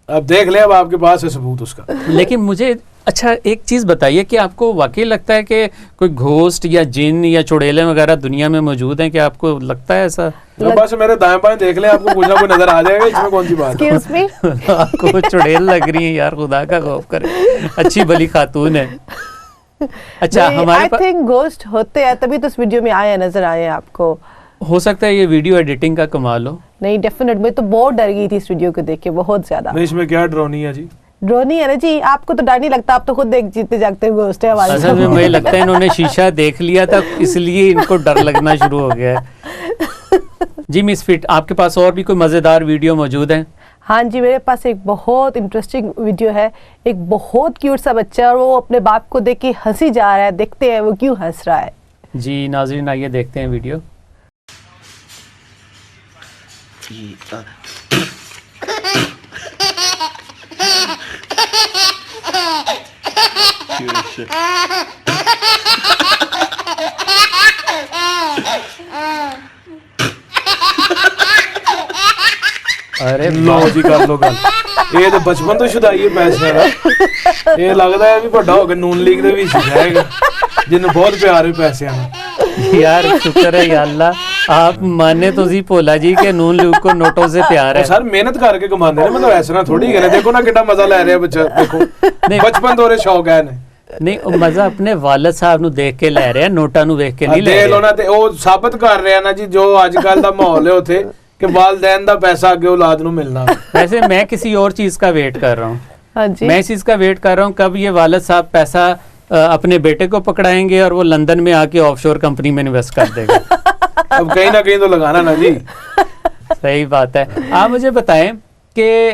اب دیکھ لیں, اب آپ کے پاس ہے ثبوت اس کا. لیکن مجھے اچھا ایک چیز بتائیے کہ آپ کو واقعی لگتا ہے کہ کوئی گھوسٹ یا جن یا چڑیلیں وغیرہ دنیا میں موجود ہیں؟ کہ آپ کو لگتا ہے ایسا؟ بس میرے دائیں بائیں دیکھ لیں, آپ کو کچھ نہ کوئی نظر آ جائے گا. اس میں کون سی بات ہے؟ آپ کو چڑیل لگ رہی ہیں یار, خدا کا خوف کرے, اچھی بھلی خاتون ہے. اچھا ہمارے I think گھوسٹ ہوتے ہیں تبھی تو اس ویڈیو میں آئے نظر آئے آپ کو. ہو سکتا ہے یہ ویڈیو ایڈیٹنگ کا کمال ہو. نہیں ڈیفینیٹ, میں تو بہت ڈر گئی تھی اس ویڈیو کو دیکھ کے, بہت زیادہ. اس میں کیا ڈرونی ہے جی؟ ڈرونی ہے نا جی, آپ کو تو ڈر نہیں لگتا, آپ تو خود دیکھ جیتے جاگتے گھوسٹ ہے ہمارے. اصل میں مجھے لگتا ہے انہوں نے شیشہ دیکھ لیا تھا اس لیے ان کو ڈر لگنا شروع ہو گیا ہے. جی مس فٹ, آپ کے پاس اور بھی کوئی مزیدار ویڈیو موجود ہیں؟ ہاں جی, میرے پاس ایک بہت انٹرسٹنگ ویڈیو ہے. ایک بہت کیوٹ سا بچہ ہے اور وہ اپنے باپ کو دیکھ کے ہنسی جا رہا ہے. دیکھتے ہیں وہ کیوں ہنس رہا ہے. جی ناظرین آئیے دیکھتے ہیں ویڈیو. ارے لو جی کر لو گل. یہ تو بچپن تو شدائی ہے پیسے کا. یہ لگتا ہے بھی بڑا ہو کے نون لیگ دے وچ جائے گا جن بہت پیار ہے پیسے کا. یار شکر ہے یا اللہ, آپ مانے تو جی بھولا جی کہ نون لیگ کو نوٹوں سے پیار ہے. سر محنت کر کے کماندے نے, مطلب ایسا نہ تھوڑی کرے. دیکھو نا کتنا مزہ لے رہے ہیں بچہ, دیکھو بچپن دورے شوق ہے نے. نہیں مزہ اپنے والد صاحب نو دیکھ کے لے رہے ہیں, نوٹاں نو دیکھ کے نہیں لے رہے. تے او ثابت کر رہے ہیں نا جی جو اج کل دا ماحول ہے اوتھے کہ والدین دا پیسہ اگے اولاد نو ملنا. ویسے میں کسی اور چیز کا ویٹ کر رہا ہوں. ہاں جی, میں اس چیز کا ویٹ کر رہا ہوں کب یہ والد صاحب پیسہ اپنے بیٹے کو پکڑائیں گے اور وہ لندن میں آ کے آف شور کمپنی میں انویسٹ کر دے گا. اب کہیں نہ کہیں تو لگانا نا جی. صحیح بات ہے. آپ مجھے بتائیں کہ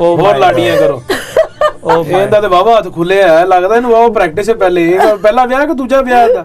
ਹੋਰ ਲਾਡੀਆਂ ਕਰੋ। ਇਹਦਾ ਤੇ ਬਾਬਾ ਹੱਥ ਖੁੱਲੇ ਆ, ਲੱਗਦਾ ਇਹਨੂੰ ਬਾਬਾ ਪ੍ਰੈਕਟਿਸ ਸੇ ਪਹਿਲਾ ਵਿਆਹ ਕਿ ਦੂਜਾ ਵਿਆਹ ਦਾ?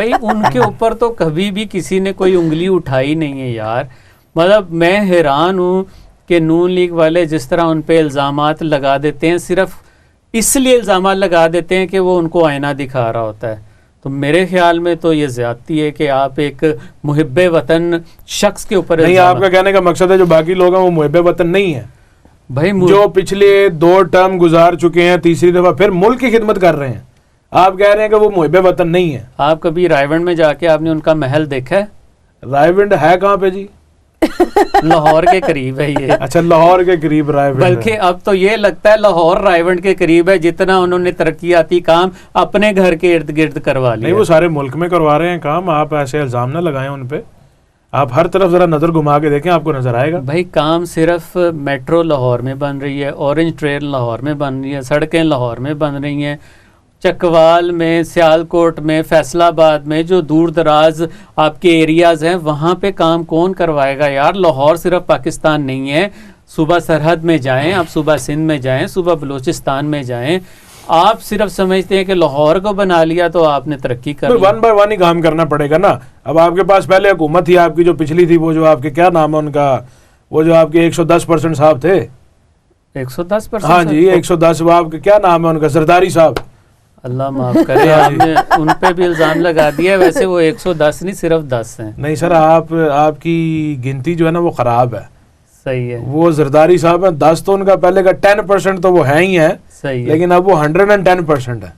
بھائی ان کے اوپر تو کبھی بھی کسی نے کوئی انگلی اٹھائی نہیں ہے یار. مطلب میں حیران ہوں کہ نون لیگ والے جس طرح ان پہ الزامات لگا دیتے ہیں, صرف اس لیے الزامات لگا دیتے ہیں کہ وہ ان کو آئینہ دکھا رہا ہوتا ہے. تو میرے خیال میں تو یہ زیادتی ہے کہ آپ ایک محب وطن شخص کے اوپر نہیں, آپ کا کہنے کا مقصد ہے جو باقی لوگ ہیں وہ محب وطن نہیں ہیں بھائی, جو پچھلے 2 ٹرم گزار چکے ہیں, تیسری دفعہ پھر ملک کی خدمت کر رہے ہیں, آپ کہہ رہے ہیں کہ وہ محب وطن نہیں ہے. آپ کبھی رائے ونڈ میں جا کے آپ نے ان کا محل دیکھا ہے؟ رائے ونڈ ہے کہاں پہ جی؟ لاہور کے قریب ہے یہ. اچھا, لاہور کے قریب رائے ونڈ. بلکہ اب تو یہ لگتا ہے لاہور رائے ونڈ کے قریب ہے, جتنا انہوں نے ترقیاتی کام اپنے گھر کے ارد گرد کروا لیا. نہیں, وہ سارے ملک میں کروا رہے ہیں کام, آپ ایسے الزام نہ لگائیں ان پہ. آپ ہر طرف ذرا نظر گھما کے دیکھیں, آپ کو نظر آئے گا. بھائی کام صرف میٹرو لاہور میں بن رہی ہے, اورنج ٹرین لاہور میں بن رہی ہے, سڑکیں لاہور میں بن رہی ہیں, چکوال میں, سیالکوٹ میں, فیصل آباد میں, جو دور دراز آپ کے ایریاز ہیں وہاں پہ کام کون کروائے گا یار؟ لاہور صرف پاکستان نہیں ہے. صوبہ سرحد میں جائیں آپ, صوبہ سندھ میں جائیں, صوبہ بلوچستان میں جائیں, آپ صرف سمجھتے ہیں کہ لاہور کو بنا لیا تو آپ نے ترقی کر لی. 1 بائی 1 ہی کام کرنا پڑے گا نا. اب آپ کے پاس پہلے حکومت تھی آپ کی جو پچھلی تھی, وہ جو آپ کے کیا نام ہے ان کا, وہ جو آپ کے 110% صاحب تھے, 110%. ہاں جی 110, وہ آپ کے کیا نام ہے ان کا, زرداری صاحب. اللہ معاف کرے, آپ نے ان پہ بھی الزام لگا دیا. ویسے وہ 110 نہیں, صرف 10 ہیں. نہیں سر, آپ کی گنتی جو ہے نا وہ خراب ہے. صحیح ہے, وہ زرداری صاحب ہیں 10, تو ان کا پہلے کا 10% تو وہ ہے ہی ہیں, صحیح ہے, لیکن اب وہ 110% ہے.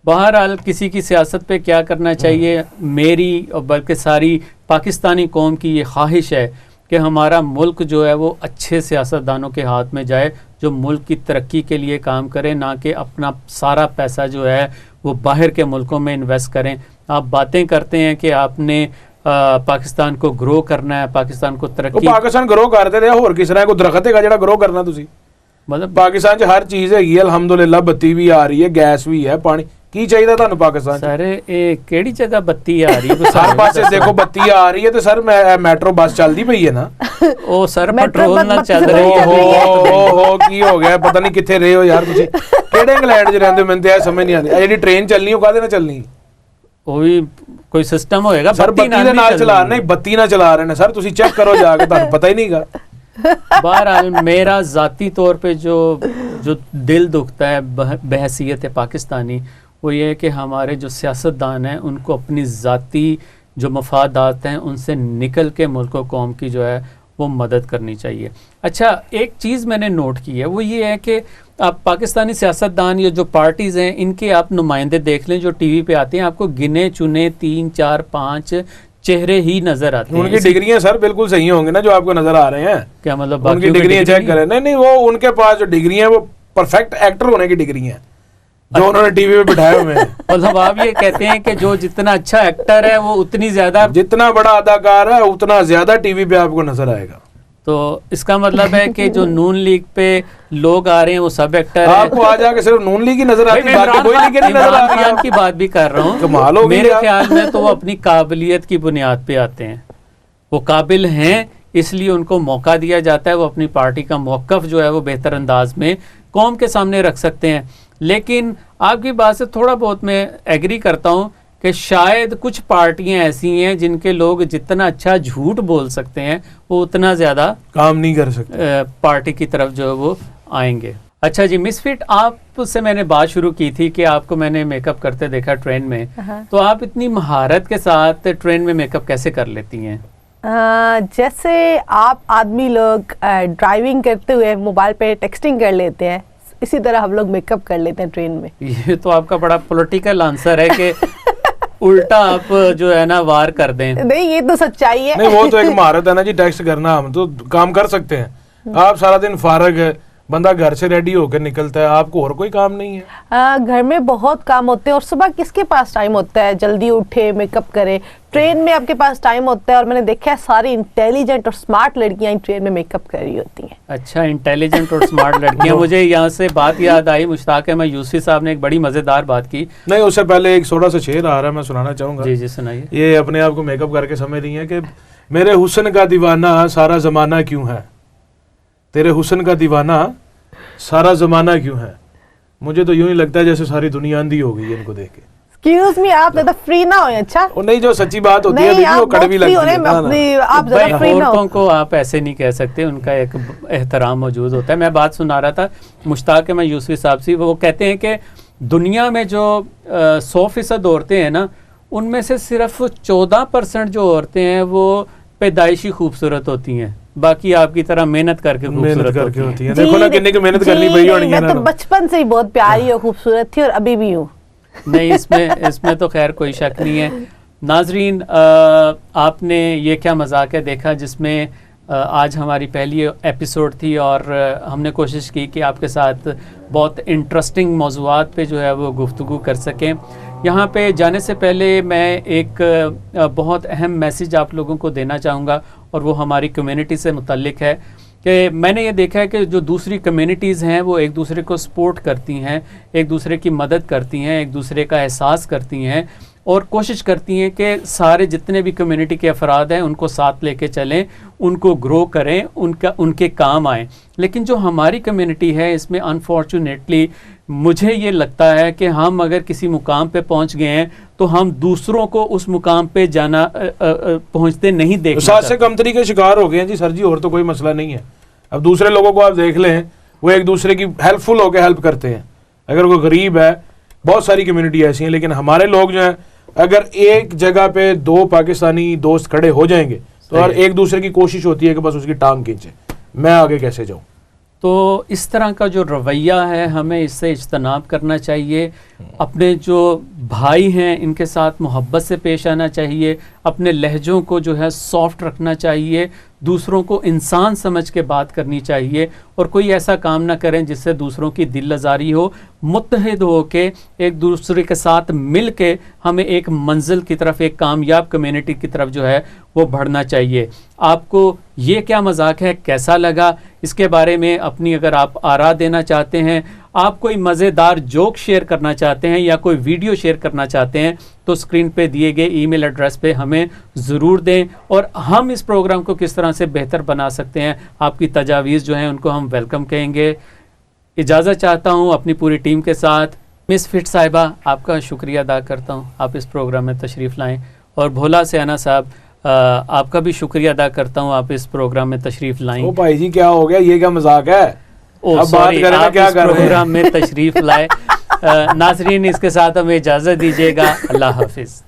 بہرحال کسی کی سیاست پہ کیا کرنا چاہیے, میری اور بلکہ ساری پاکستانی قوم کی یہ خواہش ہے کہ ہمارا ملک جو ہے وہ اچھے سیاستدانوں کے ہاتھ میں جائے, جو ملک کی ترقی کے لیے کام کریں, نہ کہ اپنا سارا پیسہ جو ہے وہ باہر کے ملکوں میں انویسٹ کریں. آپ باتیں کرتے ہیں کہ آپ نے پاکستان کو گرو کرنا ہے, پاکستان کو ترقی. پاکستان گرو کرتے رہے, اور کس طرح کو درخت ہے جڑا گرو کرنا تسی. مطلب پاکستان 'ਚ ہر چیز ہے یہ الحمدللہ, بتی بھی آ رہی ہے, گیس بھی ہے, پانی کی چاہیے تھا پاکستان. سر کیڑی جگہ بتی آ رہی ہے؟ ہر پاسے دیکھو بتی آ رہی ہے, تو سر میٹرو بس چلتی پئی ہے نا. او سر پیٹرول نہ چل رہی ہے. ہو کی ہو گیا, پتہ نہیں کتنے رہے ہو یار تسی, کیڑے انگلینڈ 'ਚ رہندے, مینوں تے سمجھ نہیں آندی. جڑی ٹرین چلنی او کادے نال چلنی؟ وہ بھی کوئی سسٹم ہوئے گا, سر بتی دے نال چلا رہے, نہیں بتی نہ چلا رہے ہیں سر, تسی چیک کرو جا کے, تانوں پتہ ہی نہیں گا. بہرحال میرا ذاتی طور پہ جو دل دکھتا ہے بحیثیت پاکستانی, وہ یہ ہے کہ ہمارے جو سیاستدان ہیں ان کو اپنی ذاتی جو مفادات ہیں ان سے نکل کے ملک و قوم کی جو ہے وہ مدد کرنی چاہیے. اچھا, ایک چیز میں نے نوٹ کی ہے, وہ یہ ہے کہ آپ پاکستانی سیاستدان یا جو پارٹیز ہیں ان کے آپ نمائندے دیکھ لیں جو ٹی وی پہ آتے ہیں, آپ کو گنے چنے 3 4 5 چہرے ہی نظر آتے ہیں. ان کی ڈگریاں سر بالکل صحیح ہوں گے نا جو آپ کو نظر آ رہے ہیں. کیا مطلب ان کی ڈگریاں چیک کریں. نہیں, وہ ان کے پاس جو ڈگری ہیں وہ پرفیکٹ ایکٹر ہونے کی ڈگری ہیں جو انہوں نے ٹی وی پہ بٹھائے ہوئے ہیں. مطلب آپ یہ کہتے ہیں کہ جو جتنا اچھا ایکٹر ہے وہ اتنی زیادہ, جتنا بڑا اداکار ہے اتنا زیادہ ٹی وی پہ آپ کو نظر آئے گا. تو اس کا مطلب ہے کہ جو نون لیگ پہ لوگ آ رہے ہیں وہ سب ایکٹر ہیں. آپ کو آ جا کے صرف نون لیگ کی نظر آتی ہے, باقی کوئی لیگ نہیں نظر آتی. عمران کی بات بھی کر رہا ہوں. کمال ہو گئی. میرے خیال میں تو وہ اپنی قابلیت کی بنیاد پہ آتے ہیں, وہ قابل ہیں اس لیے ان کو موقع دیا جاتا ہے, وہ اپنی پارٹی کا موقف جو ہے وہ بہتر انداز میں قوم کے سامنے رکھ سکتے ہیں. لیکن آپ کی بات سے تھوڑا بہت میں ایگری کرتا ہوں کہ شاید کچھ پارٹیاں ایسی ہیں جن کے لوگ جتنا اچھا جھوٹ بول سکتے ہیں وہ اتنا زیادہ کام نہیں کر سکتے, پارٹی کی طرف جو ہے وہ آئیں گے. اچھا جی مس فٹ, آپ سے میں نے بات شروع کی تھی کہ آپ کو میں نے میک اپ کرتے دیکھا ٹرین میں, تو آپ اتنی مہارت کے ساتھ ٹرین میں میک اپ کیسے کر لیتی ہیں؟ جیسے آپ آدمی لوگ ڈرائیونگ کرتے ہوئے موبائل پہ ٹیکسٹنگ کر لیتے ہیں, اسی طرح ہم لوگ میک اپ کر لیتے ہیں ٹرین میں. یہ تو آپ کا بڑا پولیٹیکل آنسر ہے کہ الٹا آپ جو ہے نا وار کر دیں. نہیں, یہ تو سچائی ہے. نہیں, وہ تو ایک مہارت ہے نا جی, ٹیکسٹ کرنا. ہم تو کام کر سکتے ہیں, آپ سارا دن فارغ ہے, بندہ گھر سے ریڈی ہو کے نکلتا ہے, آپ کو اور کوئی کام نہیں ہے. گھر میں بہت کام ہوتے ہیں, اور صبح کس کے پاس ٹائم ہوتا ہے جلدی اٹھے میک اپ کرے. ٹرین میں آپ کے پاس ٹائم ہوتا ہے, اور میں نے دیکھا ہے ساری انٹیلیجنٹ اور اسمارٹ لڑکیاں ٹرین میں میک اپ کر رہی ہوتی ہیں. اچھا, انٹیلیجنٹ اور اسمارٹ لڑکیاں. مجھے یہاں سے بات یاد آئی, مشتاق احمد یوسفی صاحب نے ایک بڑی مزیدار بات کی. نہیں, اس سے پہلے ایک چھوٹا سا شعر آ رہا ہے, میں سنانا چاہوں گا. جی جی سنائیے. یہ اپنے آپ کو میک اپ کر کے سمجھ رہی ہیں کہ میرے حسن کا دیوانہ سارا زمانہ کیوں ہے, تیرے حسن کا دیوانہ سارا زمانہ کیوں ہے, مجھے تو یوں ہی لگتا ہے جیسے ساری دنیا اندھی ہو گئی ہے ان کو دیکھ کے. Excuse me, آپ زیادہ فری نہ ہوئے. اچھا وہ نہیں, جو سچی بات ہوتی ہے وہ کڑوی لگتی ہے. آپ زیادہ فری نہ ہو. عورتوں کو آپ ایسے نہیں کہہ سکتے, ان کا ایک احترام موجود ہوتا ہے. میں بات سنا رہا تھا مشتاق میں یوسفی صاحب سے, وہ کہتے ہیں کہ دنیا میں جو 100% عورتیں ہیں نا, ان میں سے صرف 14% جو عورتیں ہیں وہ پیدائشی خوبصورت ہوتی ہیں, باقی آپ کی طرح محنت کر کے خوبصورت ہوتی ہیں. دیکھو نا کتنے کی محنت کرنی پڑی ہونی ہے. میں تو بچپن سے ہی بہت پیاری اور خوبصورت تھی اور ابھی بھی ہوں. نہیں, اس میں تو خیر کوئی شک نہیں ہے. ناظرین, آپ نے یہ کیا مذاق ہے دیکھا جس میں آج ہماری پہلی ایپیسوڈ تھی اور ہم نے کوشش کی کہ آپ کے ساتھ بہت انٹرسٹنگ موضوعات پہ جو ہے وہ گفتگو کر سکیں. یہاں پہ جانے سے پہلے میں ایک بہت اہم میسیج آپ لوگوں کو دینا چاہوں گا, اور وہ ہماری کمیونٹی سے متعلق ہے کہ میں نے یہ دیکھا ہے کہ جو دوسری کمیونٹیز ہیں وہ ایک دوسرے کو سپورٹ کرتی ہیں, ایک دوسرے کی مدد کرتی ہیں, ایک دوسرے کا احساس کرتی ہیں اور کوشش کرتی ہیں کہ سارے جتنے بھی کمیونٹی کے افراد ہیں ان کو ساتھ لے کے چلیں, ان کو گرو کریں, ان کے کام آئیں. لیکن جو ہماری کمیونٹی ہے اس میں انفارچونیٹلی مجھے یہ لگتا ہے کہ ہم اگر کسی مقام پہ پہنچ گئے ہیں تو ہم دوسروں کو اس مقام پہ جانا پہنچتے نہیں دیکھنا. ساتھ سے کمتری کے شکار ہو گئے ہیں جی سر جی, اور تو کوئی مسئلہ نہیں ہے. اب دوسرے لوگوں کو آپ دیکھ لیں, وہ ایک دوسرے کی ہیلپ فل ہو کے ہیلپ کرتے ہیں. اگر کوئی غریب ہے, بہت ساری کمیونٹی ایسی ہیں, لیکن ہمارے لوگ جو ہیں اگر ایک جگہ پہ 2 پاکستانی دوست کھڑے ہو جائیں گے تو اور ایک دوسرے کی کوشش ہوتی ہے کہ بس اس کی ٹانگ کھینچے, میں آگے کیسے جاؤں. تو اس طرح کا جو رویہ ہے ہمیں اس سے اجتناب کرنا چاہیے. اپنے جو بھائی ہیں ان کے ساتھ محبت سے پیش آنا چاہیے, اپنے لہجوں کو جو ہے سافٹ رکھنا چاہیے, دوسروں کو انسان سمجھ کے بات کرنی چاہیے اور کوئی ایسا کام نہ کریں جس سے دوسروں کی دل آزاری ہو. متحد ہو کے ایک دوسرے کے ساتھ مل کے ہمیں ایک منزل کی طرف, ایک کامیاب کمیونٹی کی طرف جو ہے وہ بڑھنا چاہیے. آپ کو یہ کیا مذاق ہے کیسا لگا, اس کے بارے میں اپنی اگر آپ آراء دینا چاہتے ہیں, آپ کوئی مزیدار جوک شیئر کرنا چاہتے ہیں یا کوئی ویڈیو شیئر کرنا چاہتے ہیں تو اسکرین پہ دیے گئے ای میل ایڈریس پہ ہمیں ضرور دیں, اور ہم اس پروگرام کو کس طرح سے بہتر بنا سکتے ہیں آپ کی تجاویز جو ہیں ان کو ہم ویلکم کہیں گے. اجازت چاہتا ہوں اپنی پوری ٹیم کے ساتھ. مس فٹ صاحبہ, آپ کا شکریہ ادا کرتا ہوں, آپ اس پروگرام میں تشریف لائیں. اور بھولا سیانا صاحب, آپ کا بھی شکریہ ادا کرتا ہوں, آپ اس پروگرام میں تشریف لائیں. او بھائی جی کیا ہو گیا, یہ کیا مذاق ہے, اب بات کریں نا کیا کر رہے ہیں. پروگرام میں تشریف لائے. ناظرین اس کے ساتھ ہمیں اجازت دیجیے گا. اللہ حافظ.